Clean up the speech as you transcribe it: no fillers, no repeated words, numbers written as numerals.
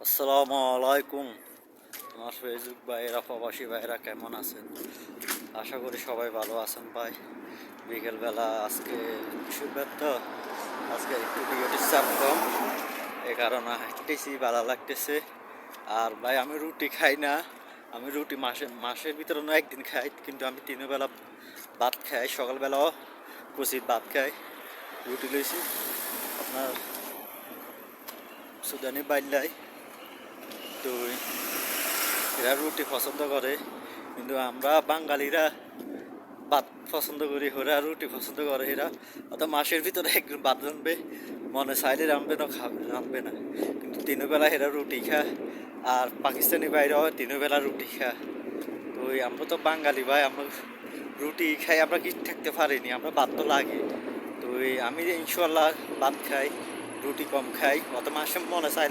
আসসালামু আলাইকুম। আমার ফেসবুক ভাইয়েরা, প্রবাসী ভাইয়েরা কেমন আছেন? আশা করি সবাই ভালো আছেন ভাই। বিকেলবেলা আজকে শুক্রবার তো, আজকে একটু ডিউটির চাপ কম, এ কারণে হাঁটতেছি, ভালো লাগতেছে। আর ভাই আমি রুটি খাই না, আমি রুটি মাসের ভিতরে না একদিন খাই, কিন্তু আমি তিন বেলা ভাত খাই। সকালবেলাও কুচিত ভাত খাই, রুটি লইছি আপনার সুদানি বাইল্লাই। তো এরা রুটি পছন্দ করে, কিন্তু আমরা বাঙালিরা ভাত পছন্দ করি, ওরা রুটি পছন্দ করে। এরা অত মাসের ভিতরে একদিন ভাত রানবে, মনে চাইলে রানবে না, রানবে না, কিন্তু তিনবেলা এরা রুটি খা। আর পাকিস্তানি বাইরেও তিনবেলা রুটি খা। তো আমরা তো বাঙালি ভাই, আমরা রুটি খাই, আমরা কি থাকতে পারিনি, আমরা ভাত তো লাগে। তো আমি ইনশাল্লাহ ভাত খাই, রুটি কম খাই, অত মাসে মনে চাই